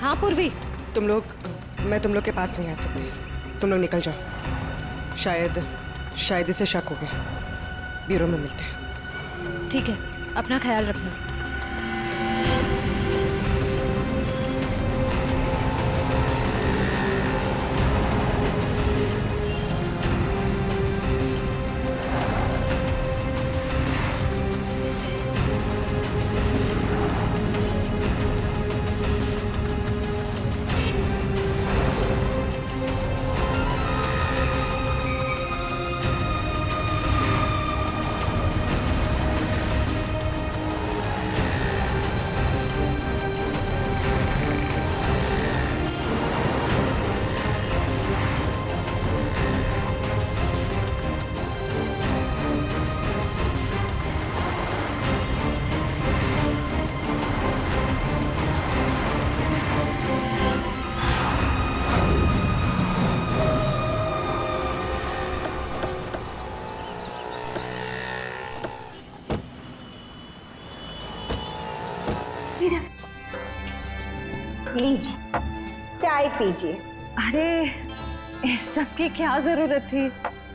हाँ पूर्वी। मैं तुम लोग के पास नहीं आ सकती, तुम लोग निकल जाओ। शायद इसे शक हो गया। ब्यूरो में मिलते हैं। ठीक है, अपना ख्याल रखना। लीजिए चाय पीजिए। अरे इस सब की क्या जरूरत थी?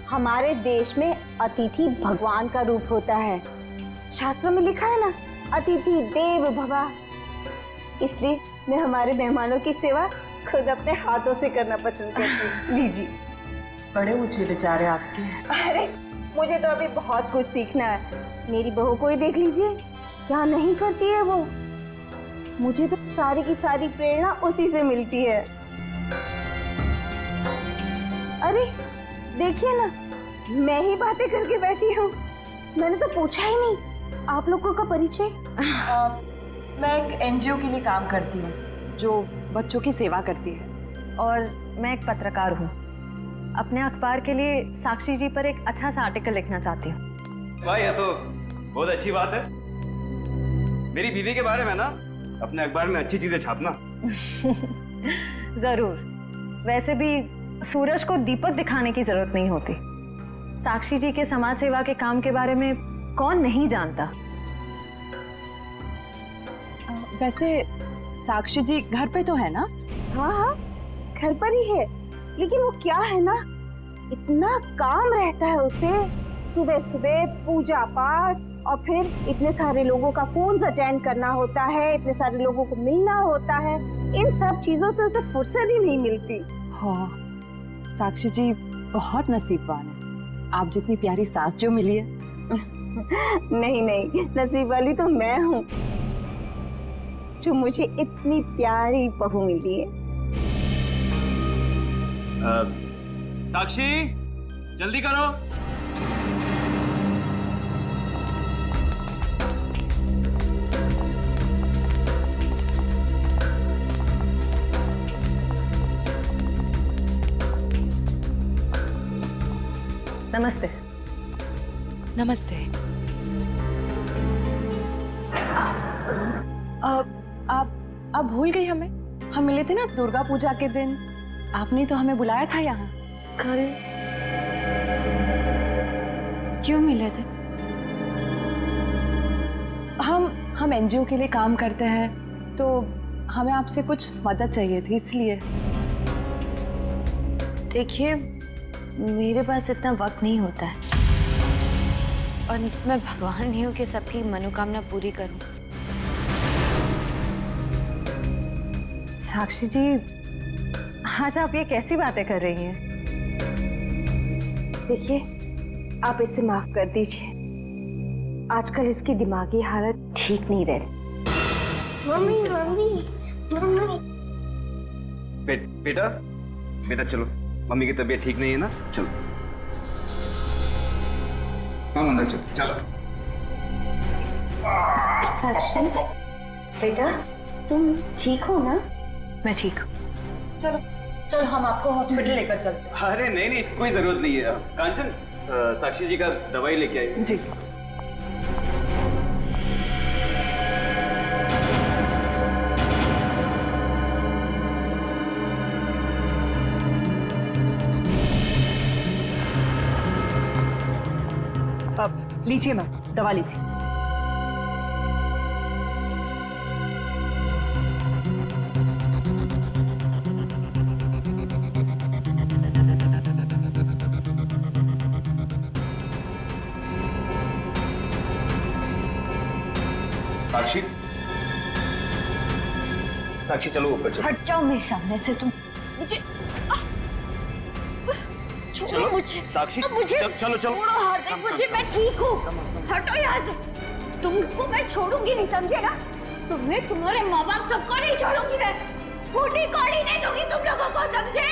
हमारे देश में अतिथि भगवान का रूप होता है। शास्त्रों में लिखा है ना, अतिथि देव भव। इसलिए मैं हमारे मेहमानों की सेवा खुद अपने हाथों से करना पसंद करती हूँ। लीजिए। बड़े ऊंचे विचार है आपके। अरे मुझे तो अभी बहुत कुछ सीखना है। मेरी बहू को ही देख लीजिए, क्या नहीं करती है वो। मुझे तो सारी की सारी प्रेरणा उसी से मिलती है। अरे देखिए ना, मैं ही बातें करके बैठी हूँ। मैंने तो पूछा ही नहीं आप लोगों का परिचय। मैं एक एनजीओ के लिए काम करती हूँ जो बच्चों की सेवा करती है, और मैं एक पत्रकार हूँ। अपने अखबार के लिए साक्षी जी पर एक अच्छा सा आर्टिकल लिखना चाहती हूँ। वाह, ये तो बहुत अच्छी बात है। मेरी बीवी के बारे में ना अपने अखबार में अच्छी चीजें छापना। जरूर। वैसे भी सूरज को दीपक दिखाने की जरूरत नहीं होती। साक्षी जी के समाज सेवा के काम के बारे में कौन नहीं जानता। वैसे साक्षी जी घर पे तो है ना? हाँ हाँ, घर पर ही है। लेकिन वो क्या है ना, इतना काम रहता है उसे। सुबह सुबह पूजा पाठ, और फिर इतने सारे लोगों का फोन अटेंड करना होता है, इतने सारे लोगों को मिलना होता है। इन सब चीजों से उसे फुर्सत ही नहीं मिलती। हाँ, साक्षी जी बहुत नसीबवान है। आप जितनी प्यारी सास जो मिली है। नहीं नहीं, नसीब वाली तो मैं हूँ जो मुझे इतनी प्यारी बहू मिली है। साक्षी, जल्दी करो। नमस्ते। नमस्ते। आप भूल गई हमें? हम मिले थे ना दुर्गा पूजा के दिन। आपने तो हमें बुलाया था यहाँ। कल क्यों मिले थे? हम एनजीओ के लिए काम करते हैं, तो हमें आपसे कुछ मदद चाहिए थी, इसलिए। देखिए, मेरे पास इतना वक्त नहीं होता है, और मैं भगवान नहीं हूँ कि सबकी मनोकामना पूरी करूँ। साक्षी जी, आज आप ये कैसी बातें कर रही हैं? देखिए, आप इसे माफ कर दीजिए। आजकल इसकी दिमागी हालत ठीक नहीं रही। Mummy mummy mummy. बेटा चलो, मम्मी की तबीयत ठीक नहीं है ना, चलो। हम अंदर चलो। साक्षी बेटा, तुम ठीक हो ना? मैं ठीक हूँ। चलो हम आपको हॉस्पिटल लेकर चलते हैं। अरे नहीं, इसकी कोई जरूरत नहीं है। कांचन, साक्षी जी का दवाई लेके आई। जी। अब लीजिए मैम, दवा लीजिए। साक्षी, साक्षी चलो ऊपर चलो। हट जाओ मेरे सामने से तुम। मुझे छोड़ो मुझे। साक्षी मुझे चलो चलो। छोड़ो हार्दिक, मुझे, मैं ठीक हूँ। हटो यहाँ से। तुमको मैं छोड़ूंगी नहीं, समझे ना? तुम्हें, तुम्हारे माँ बाप सबको नहीं छोड़ूंगी मैं। फूटी कौड़ी नहीं दूंगी तुम लोगों को, समझे?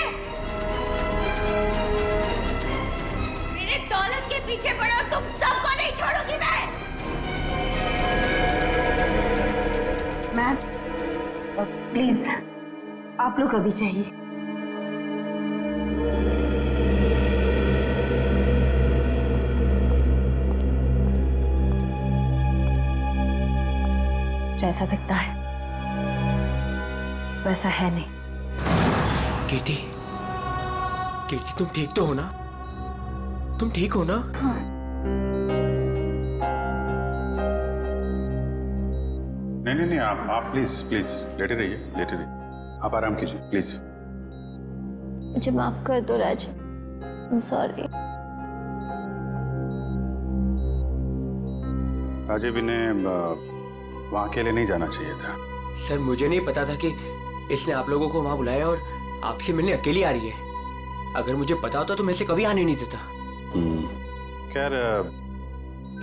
मेरे दौलत के पीछे पड़ो, तुम सबको नहीं छोड़ूंगी मैं। मैम प्लीज आप लोग अभी चाहिए। जैसा दिखता है वैसा है नहीं। कीर्ति, कीर्ति तुम ठीक तो हो ना? तुम ठीक हो ना? हाँ। नहीं, आप प्लीज प्लीज लेटे रहिए, लेटे रहिए। आप आराम कीजिए प्लीज। मुझे माफ कर दो राज, आई एम सॉरी। राजीव, इन्हें वहाँ अकेले नहीं जाना चाहिए था। सर मुझे नहीं पता था कि इसने आप लोगों को वहां बुलाया और आपसे मिलने अकेली आ रही है। अगर मुझे पता होता तो मैं इसे कभी आने नहीं देता। खैर,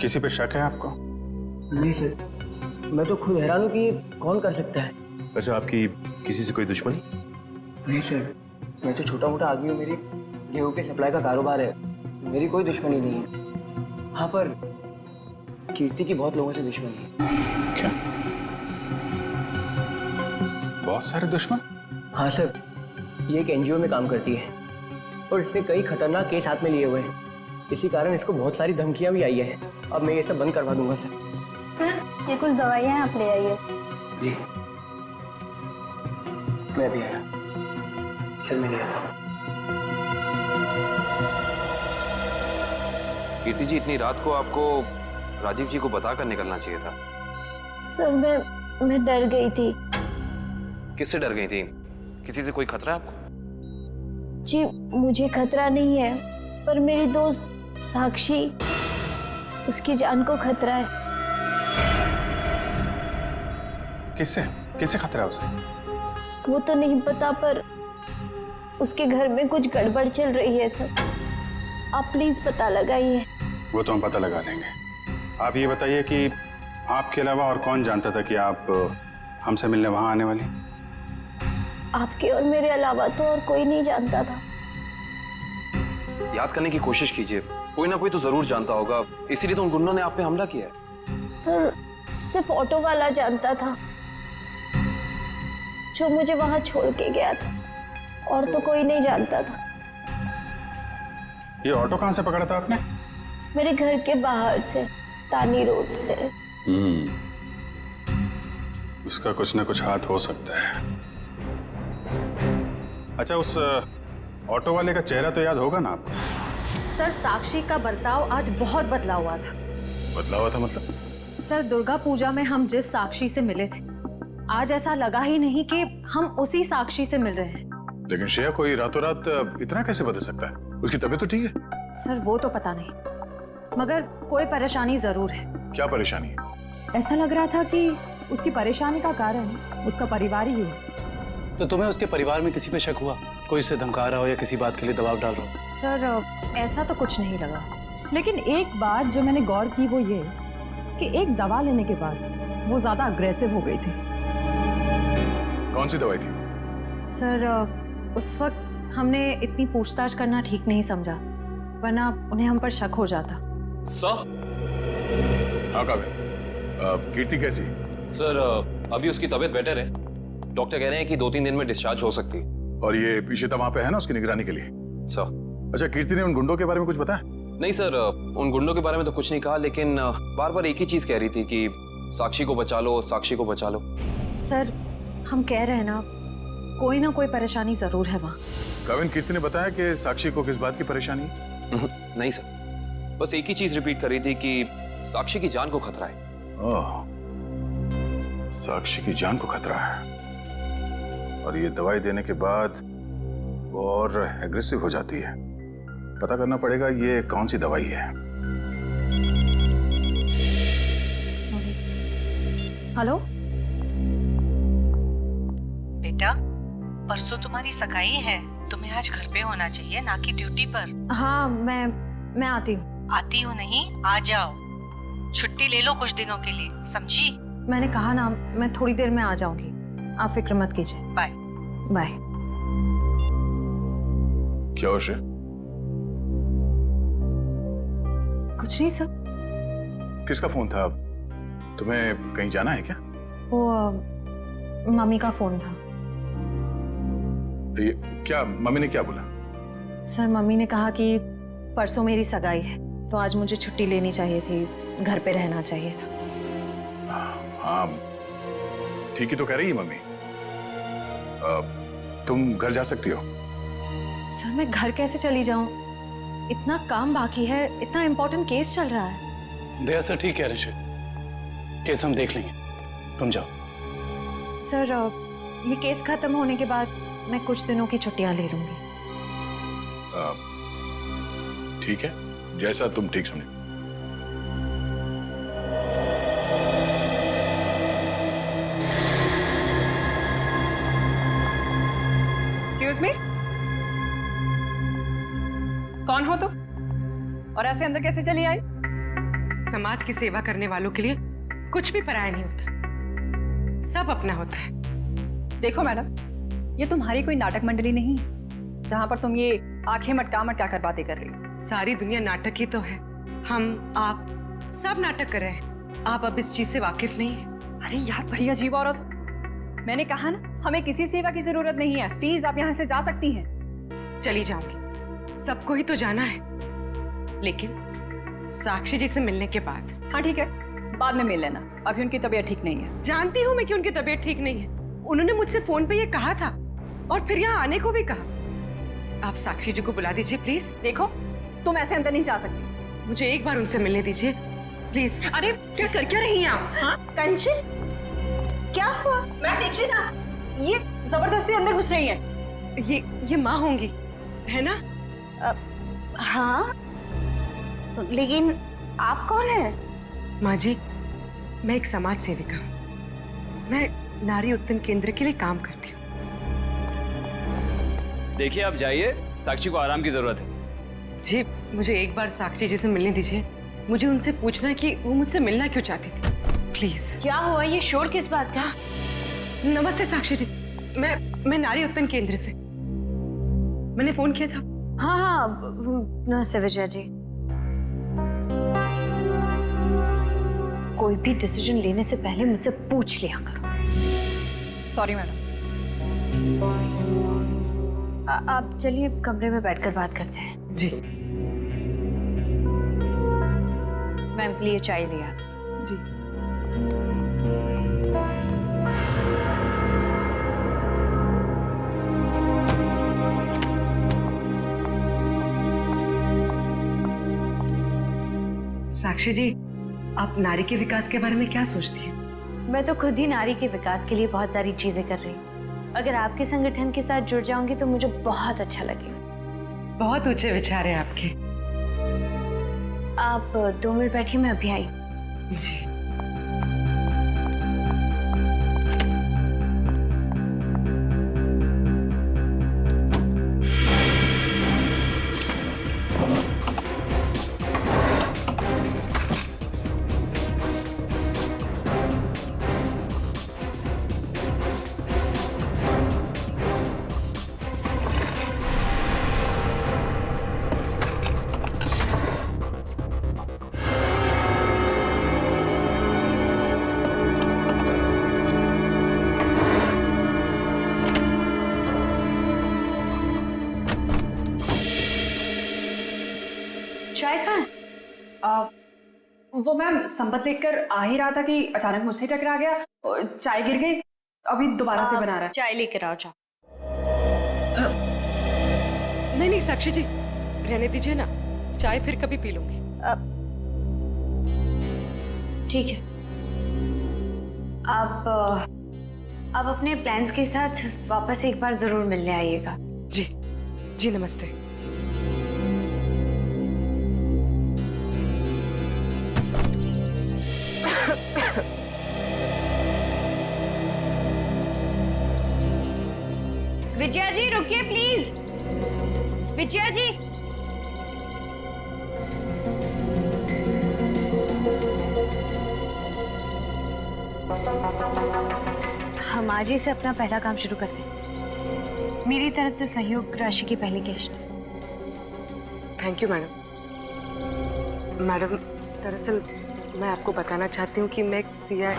किसी पे शक है आपको? नहीं सर, मैं तो खुद हैरान हूँ कि ये कौन कर सकता है। वैसे आपकी किसी से कोई दुश्मनी? नहीं सर, मैं तो छोटा मोटा आदमी हूँ। मेरी गेहूं के सप्लाई का कारोबार है, मेरी कोई दुश्मनी नहीं है। हाँ पर कीर्ति की बहुत लोगों से दुश्मनी है। क्या? बहुत सारे दुश्मन? हाँ सर, ये एक एनजीओ में काम करती है और इसने कई खतरनाक केस हाथ में लिए हुए हैं। इसी कारण इसको बहुत सारी धमकियां भी आई है। अब मैं ये सब बंद करवा दूंगा सर। सर ये कुछ दवाइयाँ आप ले आइए। जी मैं भी आया। चल मैं ले आता हूँ। कीर्ति जी, इतनी रात को आपको राजीव जी को बताकर निकलना चाहिए था। सर मैं डर गई थी। किससे डर गई थी? किसी से कोई खतरा है आपको? जी मुझे खतरा नहीं है, पर मेरी दोस्त साक्षी, उसकी जान को खतरा है। किससे? किससे खतरा है उसे? वो तो नहीं पता, पर उसके घर में कुछ गड़बड़ चल रही है सर। आप प्लीज पता लगाइए। वो तो हम पता लगा लेंगे। आप ये बताइए कि आपके अलावा और कौन जानता था कि आप हमसे मिलने वहां आने वाली? आपके और मेरे अलावा तो और कोई नहीं जानता था। याद करने की कोशिश कीजिए, कोई ना कोई तो जरूर जानता होगा, इसीलिए तो उन गुंडों ने आप पे हमला किया है। सर सिर्फ ऑटो वाला जानता था, जो मुझे वहां छोड़ के गया था, और तो कोई नहीं जानता था। ये ऑटो कहाँ से पकड़ा था आपने? मेरे घर के बाहर से, तानी रोड से। उसका कुछ ना कुछ हाथ हो सकता है। अच्छा, उस ऑटो वाले का चेहरा तो याद होगा ना आपको? सर साक्षी का बर्ताव आज बहुत बदला हुआ था। बदला हुआ था मतलब? सर दुर्गा पूजा में हम जिस साक्षी से मिले थे, आज ऐसा लगा ही नहीं कि हम उसी साक्षी से मिल रहे हैं। लेकिन श्रेया, कोई रातों रात इतना कैसे बदल सकता है? उसकी तबीयत तो ठीक है? सर वो तो पता नहीं, मगर कोई परेशानी जरूर है। क्या परेशानी है? ऐसा लग रहा था कि उसकी परेशानी का कारण उसका परिवार ही है। तो तुम्हें उसके परिवार में किसी पे शक हुआ? कोई उसे धमका रहा हो या किसी बात के लिए दबाव डाल रहा हो? सर ऐसा तो कुछ नहीं लगा। लेकिन एक बात जो मैंने गौर की वो ये कि एक दवा लेने के बाद वो ज्यादा अग्रेसिव हो गई थी। कौन सी दवाई थी? सर उस वक्त हमने इतनी पूछताछ करना ठीक नहीं समझा, वरना उन्हें हम पर शक हो जाता। सर? हाँ काबिल, कीर्ति कैसी? सर अभी उसकी तबीयत बेटर है। डॉक्टर कह रहे हैं कि 2-3 दिन में डिस्चार्ज हो सकती है। और ये इशिता वहां पे है ना उसकी निगरानी के लिए? सर? अच्छा, कीर्ति ने उन गुंडों के बारे में कुछ बताया? नहीं सर, उन गुंडों के बारे में तो कुछ नहीं कहा, लेकिन बार बार एक ही चीज कह रही थी कि साक्षी को बचा लो, साक्षी को बचा लो। सर हम कह रहे हैं ना, कोई ना कोई परेशानी जरूर है वहाँ। काबिल, कीर्ति ने बताया कि साक्षी को किस बात की परेशानी है? नहीं सर, बस एक ही चीज रिपीट कर रही थी कि साक्षी की जान को खतरा है। ओह, साक्षी की जान को खतरा है। और ये दवाई देने के बाद वो और एग्रेसिव हो जाती है। पता करना पड़ेगा ये कौन सी दवाई है। Sorry, hello. बेटा, परसों तुम्हारी सगाई है, तुम्हें आज घर पे होना चाहिए, ना कि ड्यूटी पर। हाँ, मैं आती हूँ। आती हो नहीं, आ जाओ। छुट्टी ले लो कुछ दिनों के लिए, समझी? मैंने कहा ना, मैं थोड़ी देर में आ जाऊंगी, आप फिक्र मत कीजिए। बाय। बाय। क्या हो श्रेया? कुछ नहीं सर। किसका फोन था? तुम्हें कहीं जाना है क्या? वो मम्मी का फोन था। ये क्या, मम्मी ने क्या बोला? सर, मम्मी ने कहा कि परसों मेरी सगाई है, तो आज मुझे छुट्टी लेनी चाहिए थी, घर पे रहना चाहिए था। हाँ, ठीक ही तो कह रही है मम्मी। तुम घर जा सकती हो। सर, मैं घर कैसे चली जाऊं? इतना काम बाकी है, इतना इम्पोर्टेंट केस चल रहा है। दया सर ठीक है ऋषि, केस हम देख लेंगे, तुम जाओ। सर, ये केस खत्म होने के बाद मैं कुछ दिनों की छुट्टियां ले लूंगी। ठीक है, जैसा तुम ठीक समझो। एक्सक्यूज मी, कौन हो तुम और ऐसे अंदर कैसे चली आई? समाज की सेवा करने वालों के लिए कुछ भी पराया नहीं होता, सब अपना होता है। देखो मैडम, ये तुम्हारी कोई नाटक मंडली नहीं जहां पर तुम ये आंखें मटका मटका कर बातें कर रही हो। सारी दुनिया नाटक ही तो है, हम आप सब नाटक कर रहे हैं। आप अब इस चीज से वाकिफ नहीं है। अरे यार, बड़ी अजीब औरत हो। मैंने कहा ना, हमें किसी सेवा की जरूरत नहीं है, प्लीज आप यहाँ से जा सकती हैं। चली जाऊंगी, सबको ही तो जाना है, लेकिन साक्षी जी से मिलने के बाद। हाँ ठीक है, बाद में मिल लेना, अभी उनकी तबीयत ठीक नहीं है। जानती हूँ मैं कि उनकी तबीयत ठीक नहीं है, उन्होंने मुझसे फोन पे ये कहा था और फिर यहाँ आने को भी कहा। आप साक्षी जी को बुला दीजिए प्लीज। देखो, तुम ऐसे अंदर नहीं जा सकती, मुझे एक बार उनसे मिलने दीजिए प्लीज। अरे क्या कर क्या रही हैं आप? हाँ कंचन, क्या हुआ? मैं देखिए ना, ये जबरदस्ती अंदर घुस रही है। ये माँ होंगी, है ना? हाँ, लेकिन आप कौन हैं? माँ जी, मैं एक समाज सेविका हूँ, मैं नारी उत्थान केंद्र के लिए काम करती हूँ। देखिए, आप जाइए, साक्षी को आराम की जरूरत है। जी, मुझे एक बार साक्षी जी से मिलने दीजिए, मुझे उनसे पूछना है कि वो मुझसे मिलना क्यों चाहती थी, प्लीज। क्या हुआ? ये शोर किस बात का? नमस्ते साक्षी जी, मैं नारी उत्थान केंद्र से, मैंने फोन किया था। हाँ, नमस्ते विजया जी। कोई भी डिसीजन लेने से पहले मुझसे पूछ लिया करो। Sorry madam. आप चलिए कमरे में बैठकर बात करते हैं। जी। मैम के लिए चाय लिया। जी। साक्षी जी, आप नारी के विकास के बारे में क्या सोचती हैं? मैं तो खुद ही नारी के विकास के लिए बहुत सारी चीजें कर रही हूँ। अगर आपके संगठन के साथ जुड़ जाऊंगी तो मुझे बहुत अच्छा लगेगा। बहुत ऊंचे विचार है आपके। आप 2 मिनट बैठिए, मैं अभी आई। जी। चाय कहाँ है? वो मैम संपत लेकर आ ही रहा था कि अचानक मुझसे टकरा गया और चाय गिर गई, अभी दोबारा से बना रहा है। चाय लेकर आओ। जाओ। नहीं नहीं साक्षी जी, रहने दीजिए ना, चाय फिर कभी पी लूंगी। ठीक है, आप अपने प्लान्स के साथ वापस एक बार जरूर मिलने आइएगा। जी जी, नमस्ते। विजया जी रुकिए प्लीज। विजया जी हम आज ही से अपना पहला काम शुरू करते हैं। मेरी तरफ से सहयोग राशि की पहली किश्त। Thank you madam. मैडम दरअसल मैं आपको बताना चाहती हूँ कि मैं एक सीआई।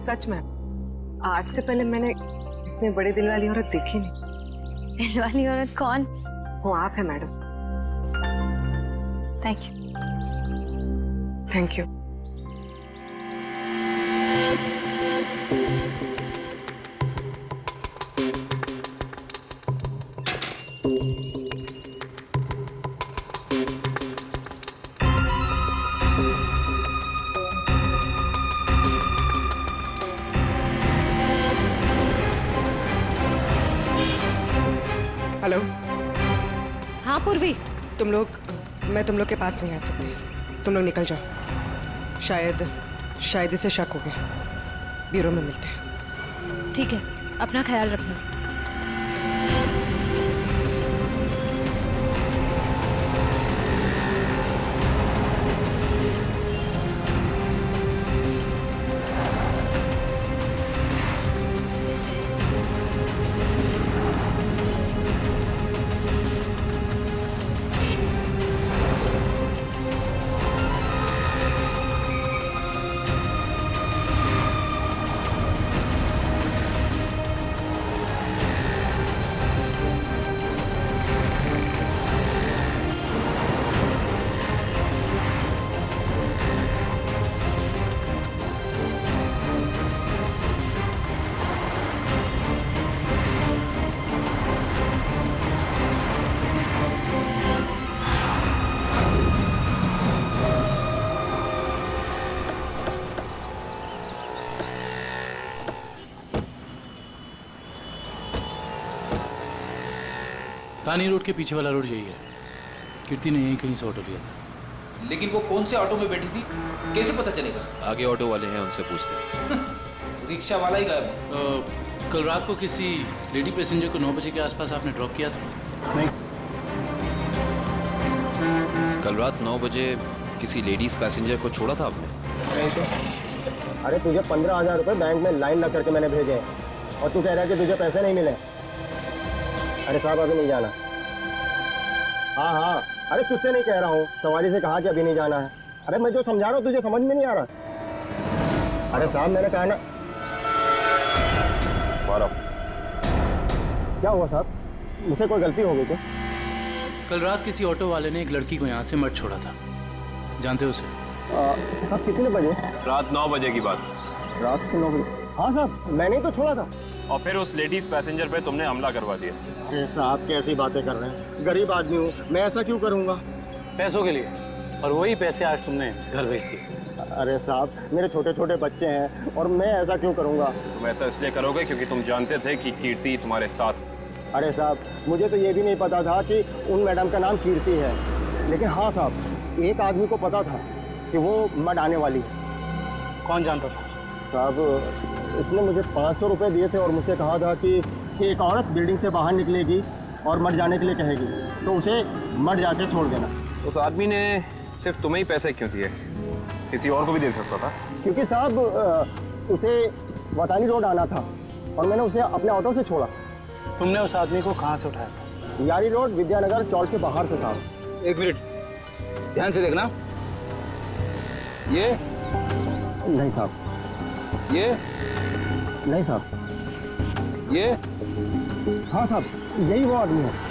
सच में आज से पहले मैंने इतने बड़े दिल वाली औरत देखी नहीं। दिल वाली औरत कौन? वो आप है madam. Thank you. Thank you. Hello. हाँ पूर्वी। मैं तुम लोग के पास नहीं आ सकती। तुम लोग निकल जाओ। शायद इसे शक हो गया। ब्यूरो में मिलते हैं। ठीक है, अपना ख्याल रखना। तानी रोड के पीछे वाला रोड यही है। कीर्ति ने यहीं कहीं से ऑटो लिया था। लेकिन वो कौन से ऑटो में बैठी थी कैसे पता चलेगा? आगे ऑटो वाले हैं, उनसे पूछते हैं। रिक्शा वाला ही गायब है। कल रात को किसी लेडी पैसेंजर को 9 बजे के आसपास आपने ड्रॉप किया था? नहीं। कल रात 9 बजे किसी लेडीज पैसेंजर को छोड़ा था आपने? नहीं तो। अरे तुझे 15,000 रुपये बैंक में लाइन लग करके मैंने भेजे हैं और तू कह रहा है कि तुझे पैसे नहीं मिले। अरे साहब अभी नहीं जाना। हाँ हाँ, अरे तुझसे नहीं कह रहा हूँ, सवारी से कहा कि अभी नहीं जाना है। अरे मैं जो समझा रहा हूँ तुझे समझ में नहीं आ रहा। अरे साहब मैंने कहा ना। क्या हुआ साहब, मुझसे कोई गलती हो गई क्या? कल रात किसी ऑटो वाले ने एक लड़की को यहाँ से मत छोड़ा था, जानते हो उसे? साहब कितने बजे? रात 9 बजे की बात। रात के 9 बजे? हाँ साहब मैंने ही तो छोड़ा था। और फिर उस लेडीज पैसेंजर पे तुमने हमला करवा दिया। अरे साहब कैसी बातें कर रहे हैं, गरीब आदमी हूँ मैं, ऐसा क्यों करूँगा? पैसों के लिए, और वही पैसे आज तुमने घर भेज दिए। अरे साहब मेरे छोटे छोटे बच्चे हैं और मैं ऐसा क्यों करूँगा? तुम ऐसा इसलिए करोगे क्योंकि तुम जानते थे कि कीर्ति तुम्हारे साथ। अरे साहब मुझे तो ये भी नहीं पता था कि उन मैडम का नाम कीर्ति है, लेकिन हाँ साहब एक आदमी को पता था कि वो मड आने वाली है। कौन जानता था? साहब उसने मुझे 500 रुपये दिए थे और मुझसे कहा था कि एक औरत बिल्डिंग से बाहर निकलेगी और मड जाने के लिए कहेगी तो उसे मड जाके छोड़ देना। उस आदमी ने सिर्फ तुम्हें ही पैसे क्यों दिए? किसी और को भी दे सकता था। क्योंकि साहब उसे वतानी रोड आना था और मैंने उसे अपने ऑटो से छोड़ा। तुमने उस आदमी को कहाँ से उठाया? यारी रोड विद्यानगर चौक के बाहर से साहब। एक मिनट ध्यान से देखना। ये नहीं साहब, ये नहीं साहब, ये हाँ साहब यही वो आदमी है।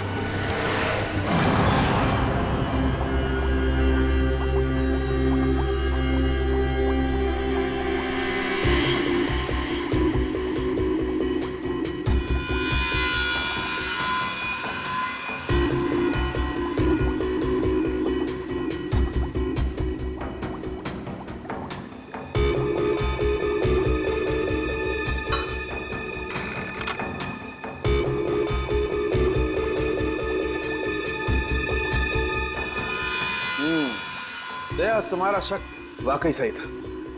दया तुम्हारा शक वाकई सही था।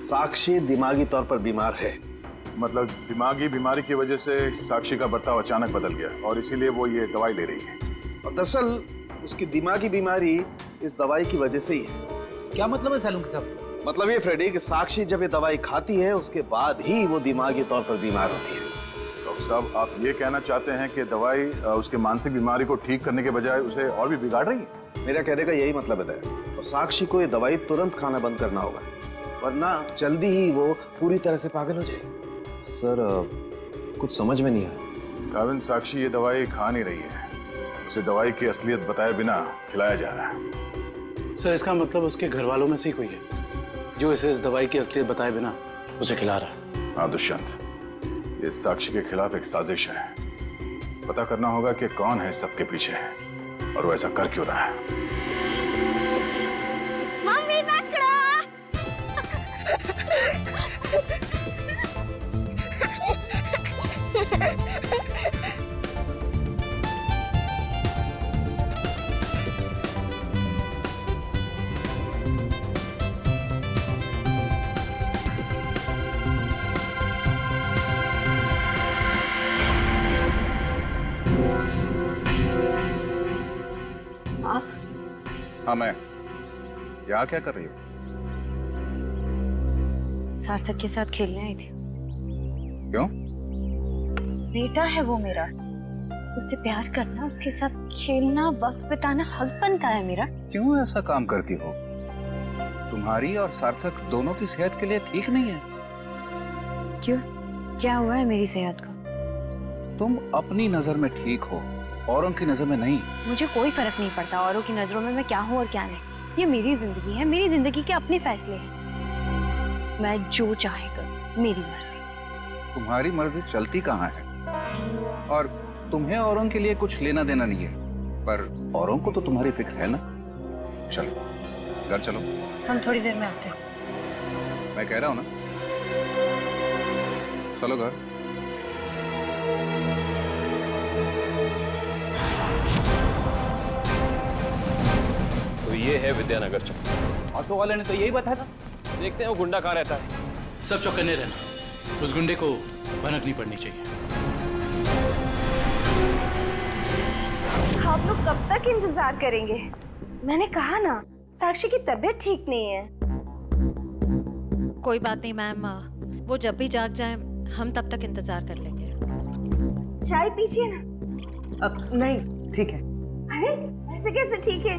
साक्षी दिमागी तौर पर बीमार है। मतलब दिमागी बीमारी की वजह से साक्षी का बर्ताव अचानक बदल गया और इसीलिए वो ये दवाई ले रही है। और दरअसल उसकी दिमागी बीमारी इस दवाई की वजह से ही है। क्या मतलब है सालुंकी साहब? मतलब ये फ्रेडी कि साक्षी जब ये दवाई खाती है उसके बाद ही वो दिमागी तौर पर बीमार होती है। डॉक्टर साहब, आप ये कहना चाहते हैं कि दवाई उसके मानसिक बीमारी को ठीक करने के बजाय उसे और भी बिगाड़ रही है? मेरा कहने का यही मतलब है। और साक्षी को ये दवाई तुरंत खाना बंद करना होगा, वरना जल्दी ही वो पूरी तरह से पागल हो जाएगी। सर कुछ समझ में नहीं आया। काविन, साक्षी ये दवाई खा नहीं रही है, उसे दवाई की असलियत बताए बिना खिलाया जा रहा है। सर इसका मतलब उसके घर वालों में से ही कोई है जो इसे इस दवाई की असलियत बताए बिना उसे खिला रहा है। हाँ दुष्यंत, ये साक्षी के खिलाफ एक साजिश है। पता करना होगा कि कौन है सबके पीछे और वो ऐसा कर क्यों रहा है। मम्मी नखरा। हाँ मैं। यहाँ क्या कर रही हो? सार्थक के साथ खेलने आई थी। क्यों? बेटा है वो मेरा, उससे प्यार करना, उसके साथ खेलना, वक्त बिताना हक बनता है मेरा। क्यों ऐसा काम करती हो? तुम्हारी और सार्थक दोनों की सेहत के लिए ठीक नहीं है। क्यों? क्या हुआ है मेरी सेहत को? तुम अपनी नजर में ठीक हो, औरों की नजर में नहीं। मुझे कोई फर्क नहीं पड़ता औरों की नजरों में मैं क्या हूँ और क्या नहीं। ये मेरी जिंदगी है, मेरी जिंदगी के अपने फैसले हैं। मैं जो चाहे करूँ, मेरी मर्जी। तुम्हारी मर्जी चलती कहाँ है? और तुम्हें औरों के लिए कुछ लेना देना नहीं है, पर औरों को तो तुम्हारी फिक्र है ना। चलो घर चलो। हम थोड़ी देर में आते हैं। मैं कह रहा हूँ ना, चलो घर। तो ये है विद्यानगर चौक। ऑटो वाले ने तो यही बताया था। देखते हैं वो गुंडा कहाँ रहता है। सब चौकन्ने रहना, उस गुंडे को भनक नहीं पड़नी चाहिए। आप लोग कब तक इंतजार करेंगे? मैंने कहा ना, साक्षी की तबीयत ठीक नहीं है। कोई बात नहीं मैम, वो जब भी जाग जाए हम तब तक इंतजार कर लेंगे। चाय पीजिए ना। अब नहीं, ठीक है। अरे ऐसे कैसे ठीक है?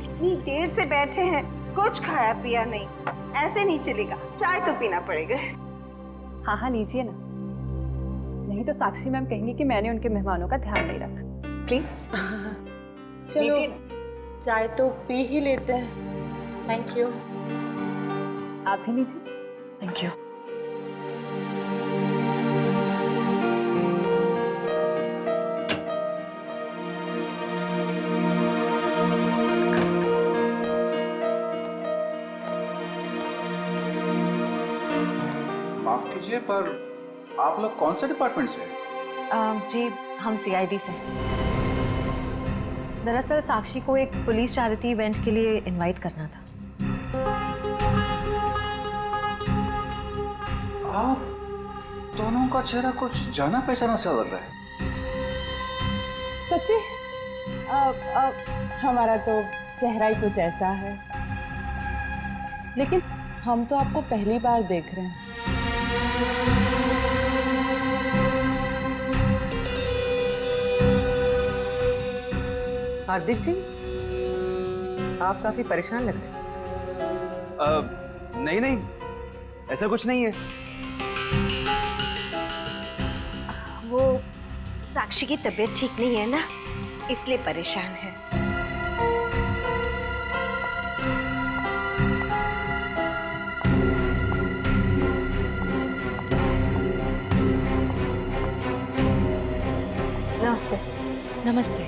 इतनी देर से बैठे हैं, कुछ खाया पिया नहीं, ऐसे नहीं चलेगा, चाय तो पीना पड़ेगा। हाँ हाँ लीजिए ना, नहीं तो साक्षी मैम कहेंगी कि मैंने उनके मेहमानों का ध्यान नहीं रखा। प्लीज चलो चाय तो पी ही लेते हैं। Thank you. आप भी लीजिए। Thank you. माफ कीजिए, पर आप लोग कौन से डिपार्टमेंट से हैं? जी हम सीआईडी से। दरअसल साक्षी को एक पुलिस चैरिटी इवेंट के लिए इनवाइट करना था। आप दोनों का चेहरा कुछ जाना पहचाना सा लग रहा है। सच्ची? हमारा तो चेहरा ही कुछ ऐसा है, लेकिन हम तो आपको पहली बार देख रहे हैं। हार्दिक जी, आप काफी परेशान लग रहे हैं। नहीं नहीं, ऐसा कुछ नहीं है। वो साक्षी की तबीयत ठीक नहीं है ना, इसलिए परेशान है। नमस्ते। नमस्ते।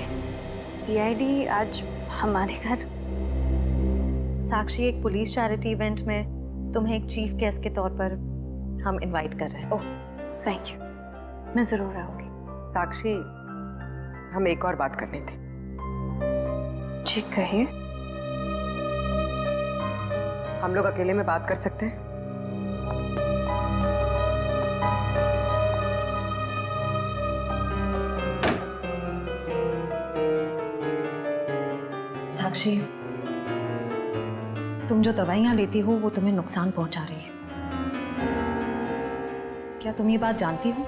सीआईडी आज हमारे घर। साक्षी एक पुलिस चैरिटी इवेंट में तुम्हें एक चीफ गेस्ट के तौर पर हम इनवाइट कर रहे हैं। ओह थैंक यू, मैं जरूर आऊंगी। साक्षी, हम एक और बात करनी थी। जी कहिए। हम लोग अकेले में बात कर सकते हैं? साक्षी, तुम जो दवाइयां लेती हो वो तुम्हें नुकसान पहुंचा रही है। क्या तुम ये बात जानती हो?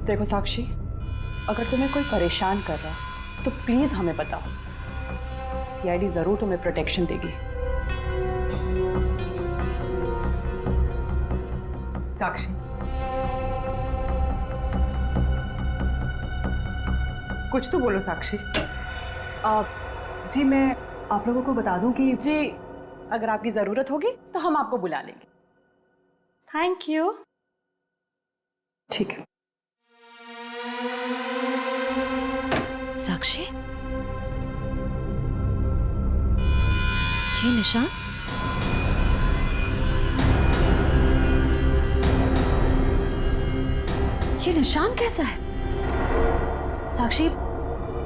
देखो साक्षी, अगर तुम्हें कोई परेशान कर रहा है तो प्लीज हमें बताओ। सीआईडी जरूर तुम्हें प्रोटेक्शन देगी। साक्षी, कुछ तो बोलो साक्षी। जी मैं आप लोगों को बता दूं कि जी अगर आपकी जरूरत होगी तो हम आपको बुला लेंगे। Thank you. ठीक है। साक्षी, ये निशान? ये निशान कैसा है? साक्षी,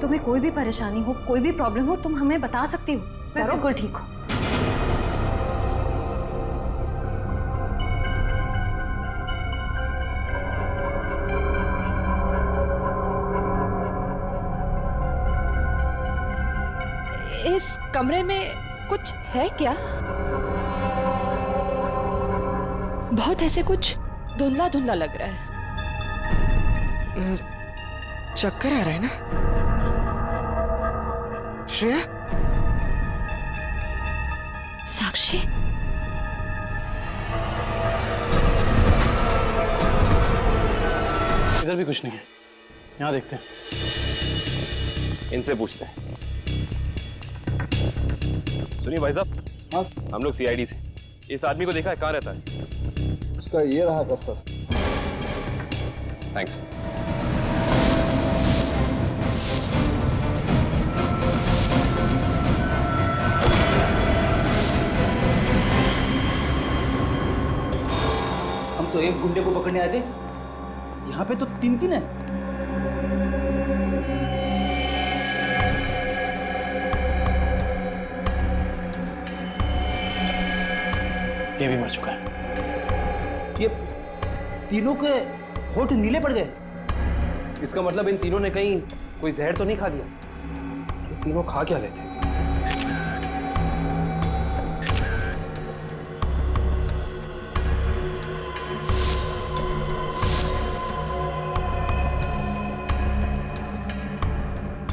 तुम्हें कोई भी परेशानी हो, कोई भी प्रॉब्लम हो, तुम हमें बता सकती हो। मैं बिल्कुल ठीक हूँ। इस कमरे में कुछ है क्या? बहुत ऐसे कुछ धुंधला धुंधला लग रहा है। चक्कर आ रहा है ना श्रेया? साक्षी, इधर भी कुछ नहीं है, यहाँ देखते हैं। इनसे पूछते हैं। सुनिए भाई साहब, हाँ हम लोग सीआईडी से। इस आदमी को देखा है, कहाँ रहता है? उसका ये रहा कर सर। थैंक्स। हम तो एक गुंडे को पकड़ने आए थे, यहाँ पे तो तीन तीन है। ये भी मर चुका है। ये तीनों के होठ नीले पड़ गए। इसका मतलब इन तीनों ने कहीं कोई जहर तो नहीं खा लिया? ये तीनों खा क्या रहे थे?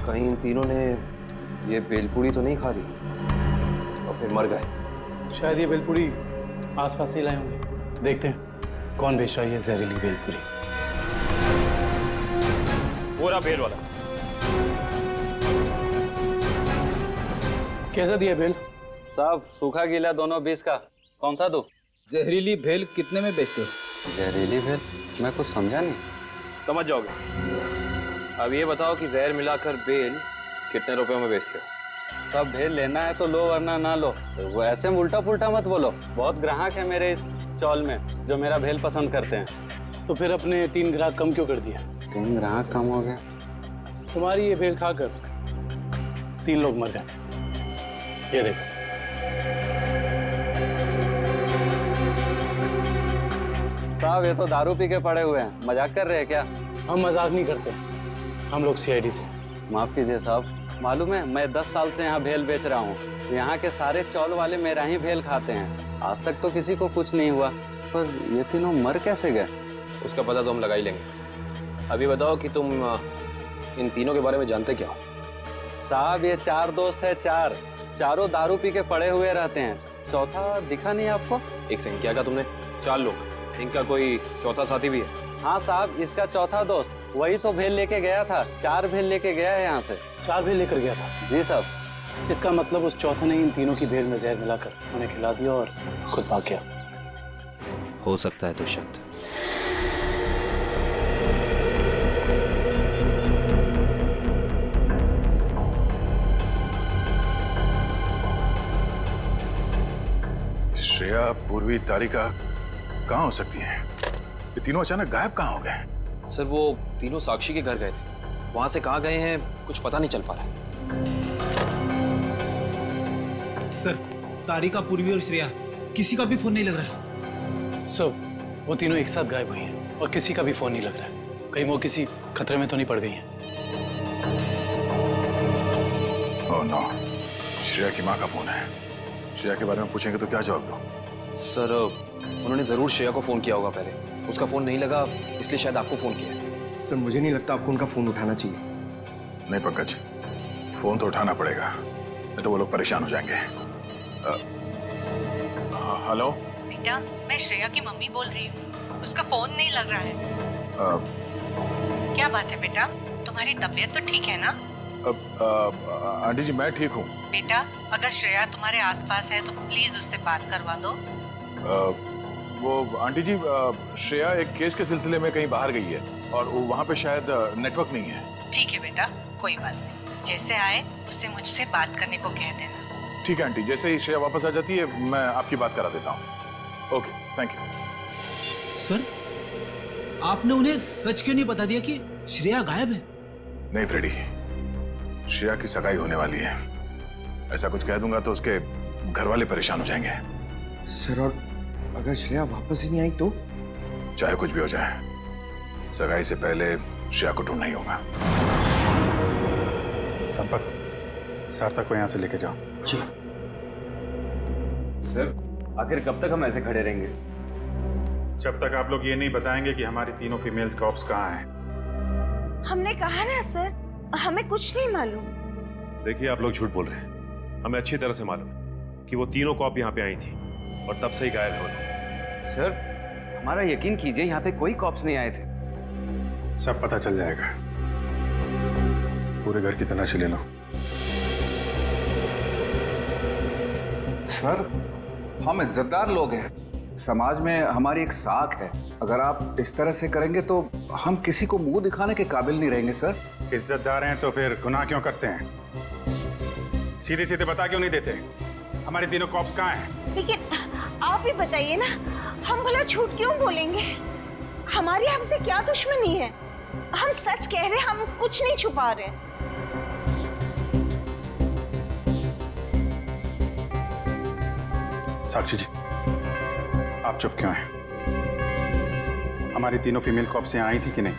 कहीं इन तीनों ने ये बेलपूरी तो नहीं खा ली और फिर मर गए? शायद ये बेलपूरी आसपास से लाए होंगे। देखते हैं कौन बेच रहा है ये जहरीली बेलपूरी। पूरा बेल वाला। कैसा दिया बेल? साहब सूखा गीला दोनों 20 का। कौन सा दो? जहरीली भेल कितने में बेचते हो? जहरीली भेल? मैं कुछ समझा नहीं। समझ जाओगे। अब ये बताओ कि जहर मिलाकर बेल कितने रुपए में बेचते हो? सब भेल लेना है तो लो वरना ना लो। वो ऐसे उल्टा पुल्टा मत बोलो। बहुत ग्राहक है मेरे इस चौल में जो मेरा भेल पसंद करते हैं। तो फिर अपने 3 ग्राहक कम क्यों कर दिया? 3 ग्राहक कम हो गया? तुम्हारी ये भेल खाकर 3 लोग मर गए। ये देखो। साहब ये तो दारू पी के पड़े हुए हैं। मजाक कर रहे हैं क्या? हम मजाक नहीं करते, हम लोग सीआईडी से। माफ कीजिए साहब, मालूम है मैं 10 साल से यहाँ भेल बेच रहा हूँ। यहाँ के सारे चौल वाले मेरा ही भेल खाते हैं। आज तक तो किसी को कुछ नहीं हुआ, पर ये तीनों मर कैसे गए? उसका पता तो हम लगा ही लेंगे। अभी बताओ कि तुम इन तीनों के बारे में जानते क्या हो? साहब ये 4 दोस्त है, चारों दारू पी के पड़े हुए रहते हैं। चौथा दिखा नहीं आपको? एक सेकंड, क्या कहा तुमने? 4 लोग, इनका कोई चौथा साथी भी है? हाँ साहब, इसका चौथा दोस्त वही तो भेल लेके गया था। 4 भेल लेके गया है यहाँ से। 4 भेल लेकर गया था? जी साहब। इसका मतलब उस चौथे ने इन तीनों की भेल में जहर मिलाकर उन्हें खिला दिया और खुद भाग गया। हो सकता है दुष्यंत। श्रेया, पूर्वी, तारिका कहाँ हो सकती हैं? ये तीनों अचानक गायब कहाँ हो गए? सर वो तीनों साक्षी के घर गए थे, वहां से कहाँ गए हैं कुछ पता नहीं चल पा रहा है। सर तारिका, पूर्वी और श्रेया किसी का भी फोन नहीं लग रहा है। सब वो तीनों एक साथ गायब हुई हैं और किसी का भी फोन नहीं लग रहा है। कहीं वो किसी खतरे में तो नहीं पड़ गई हैं? ओह नो, श्रेया की माँ का फोन है। श्रेया के बारे में पूछेंगे तो क्या जवाब दूं? सर उन्होंने जरूर श्रेया को फोन किया होगा पहले, उसका फोन नहीं लगा इसलिए शायद आपको फोन किया। सर मुझे नहीं लगता आपको उनका फोन उठाना चाहिए। नहीं पंकज, फोन तो उठाना पड़ेगा, नहीं तो वो लोग परेशान हो जाएंगे। हेलो बेटा, मैं श्रेया की मम्मी बोल रही हूँ। उसका फोन नहीं लग रहा है। क्या बात है बेटा, तुम्हारी तबीयत तो ठीक है ना? आंटी जी मैं ठीक हूँ। बेटा, अगर श्रेया तुम्हारे आसपास है तो प्लीज उससे बात करवा दो। वो आंटी जी, श्रेया एक केस के सिलसिले में कहीं बाहर गई है और वहाँ पे शायद नेटवर्क नहीं है। ठीक है बेटा, कोई बात नहीं, जैसे आए उससे मुझसे बात करने को कह देना। ठीक है आंटी, जैसे ही श्रेया वापस आ जाती है मैं आपकी बात करा देता हूँ। Okay, thank you. सर, आपने उन्हें सच क्यों नहीं बता दिया कि श्रेया गायब है? नहीं फ्रेडी, श्रेया की सगाई होने वाली है। ऐसा कुछ कह दूंगा तो उसके घर वाले परेशान हो जाएंगे। सर, और अगर श्रेया वापस ही नहीं आई तो? चाहे कुछ भी हो जाए, सगाई से पहले श्रेया को ढूंढना ही होगा। संपत, सार्थक को यहाँ से लेके जाओ। जी सर, आखिर कब तक हम ऐसे खड़े रहेंगे? जब तक आप लोग ये नहीं बताएंगे कि हमारी तीनों फीमेल्स कॉप्स कहाँ हैं। हमने कहा ना सर, हमें कुछ नहीं मालूम। देखिए, आप लोग झूठ बोल रहे हैं। हमें अच्छी तरह से मालूम है कि वो तीनों कॉप यहाँ पे आई थी और तब से ही गायब है वो लोग। सर, हमारा यकीन कीजिए, यहाँ पे कोई कॉप्स नहीं आए थे। सब पता चल जाएगा, पूरे घर की तलाशी ले लो। सर, हम इज्जतदार लोग हैं, समाज में हमारी एक साख है। अगर आप इस तरह से करेंगे तो हम किसी को मुंह दिखाने के काबिल नहीं रहेंगे। सर, इज्जतदार हैं तो फिर गुनाह क्यों करते हैं? सीधे सीधे बता क्यों नहीं देते हमारे तीनों कॉप्स कहाँ हैं? लेकिन आप ही बताइए ना, हम भला झूठ क्यों बोलेंगे? हमारी हमसे क्या दुश्मनी है? हम सच कह रहे हैं, हम कुछ नहीं छुपा रहे। साक्षी जी, आप चुप क्यों हैं? हमारी तीनों फीमेल कॉप्स यहाँ आई थी कि नहीं?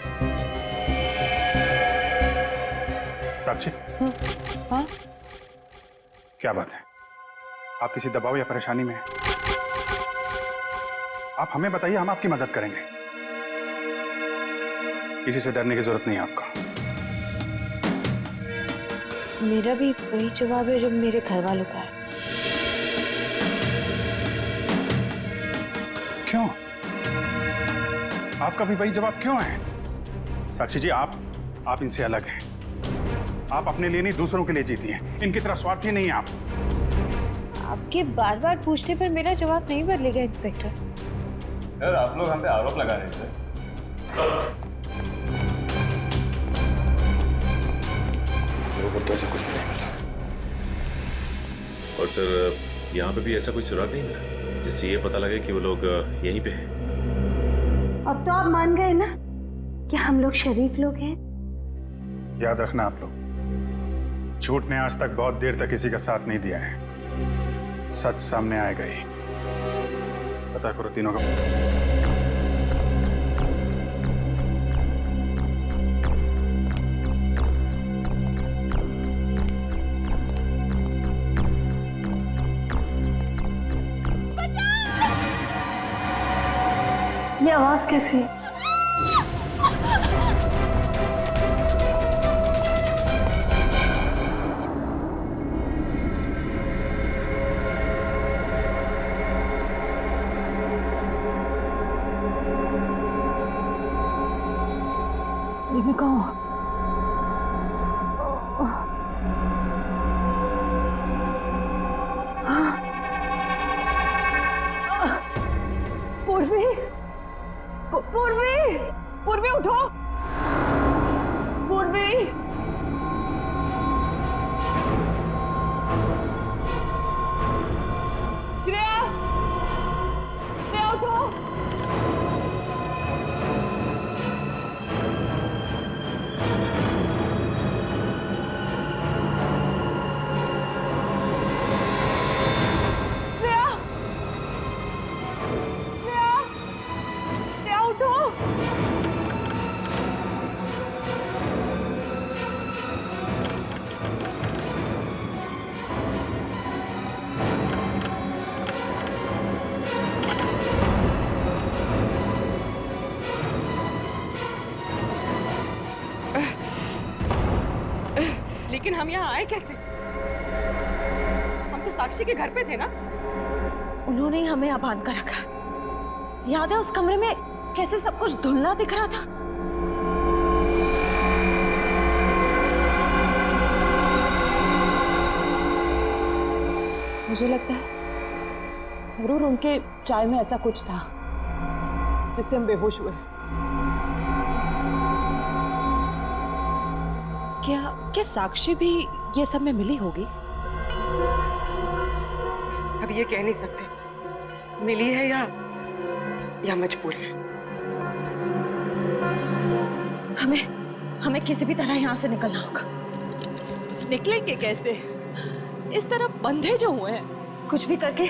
साक्षी, हाँ? क्या बात है? आप किसी दबाव या परेशानी में हैं? आप हमें बताइए, हम आपकी मदद करेंगे। किसी से डरने की जरूरत नहीं है आपको। मेरा भी वही जवाब है जो मेरे घर वालों का है। क्यों? आपका भी वही जवाब क्यों है? साक्षी जी, आप इनसे अलग हैं। आप अपने लिए नहीं, दूसरों के लिए जीती हैं। इनकी तरह स्वार्थी नहीं है आप। आपके बार बार पूछने पर मेरा जवाब नहीं बदलेगा इंस्पेक्टर। सर, आप लोग हम पे आरोप लगा रहे थे। मेरे को तो ऐसा कुछ भी नहीं मिला। और सर, यहाँ पे भी ऐसा कोई सुराग नहीं मिला जिससे ये पता लगे कि वो लोग यहीं पे हैं। अब तो आप मान गए ना कि हम लोग शरीफ लोग हैं। याद रखना आप लोग, झूठ ने आज तक बहुत देर तक किसी का साथ नहीं दिया है। सच सामने आएगा ही। पता करो तीनों का। ये आवाज कैसी? ये मैं कहूँ पूर्वी, पूर्वी। हम यहाँ आए कैसे? हम तो साक्षी के घर पे थे ना। उन्होंने ही हमें यहाँ बांध कर रखा। याद है उस कमरे में कैसे सब कुछ धुंधला दिख रहा था? मुझे लगता है जरूर उनके चाय में ऐसा कुछ था जिससे हम बेहोश हुए। क्या साक्षी भी ये सब में मिली होगी? अब ये कह नहीं सकते मिली है या मजबूर है। हमें किसी भी तरह यहाँ से निकलना होगा। निकलेंगे कैसे? इस तरफ बंधे जो हुए हैं। कुछ भी करके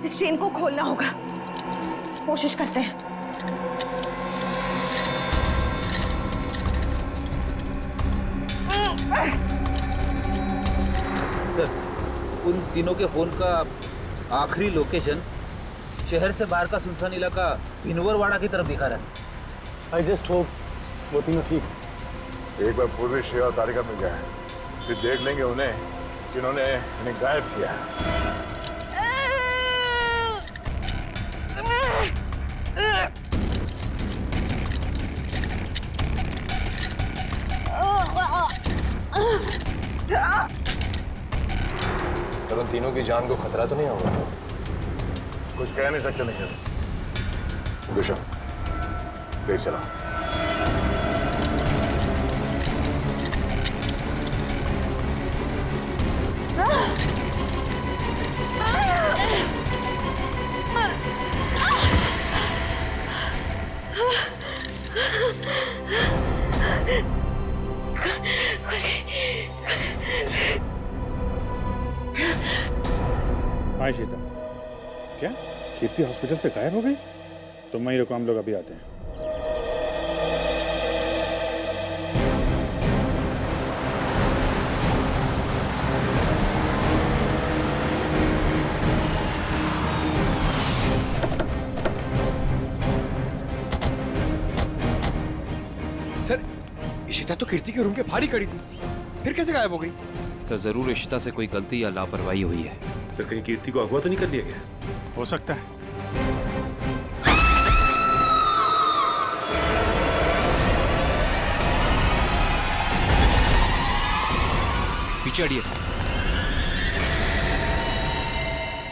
इस चेन को खोलना होगा। कोशिश करते हैं। सर, उन तीनों के फोन का आखिरी लोकेशन शहर से बाहर का सुनसान इलाका भिनवरवाड़ा की तरफ दिखा रहा है। आई जस्ट होप वो तीनों ठीक। एक बार पूर्वी श्रेया और तारिका मिल जाए, फिर देख लेंगे उन्हें जिन्होंने इन्हें गायब किया है। पर उन तीनों की जान को खतरा तो नहीं होगा? कुछ कह नहीं सकते नहीं। दुष्यंत, ले चला। हाँ शीता, क्या कीर्ति हॉस्पिटल से गायब हो गई? तुम वहीं रुको, हम लोग अभी आते हैं। सर, इशिता तो कीर्ति के रूम के बाहर ही खड़ी थी, फिर कैसे गायब हो गई? सर जरूर इशिता से कोई गलती या लापरवाही हुई है। सर कहीं कीर्ति को अगवा तो नहीं कर लिया गया? हो सकता है। पीछे हटिए।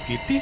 कीर्ति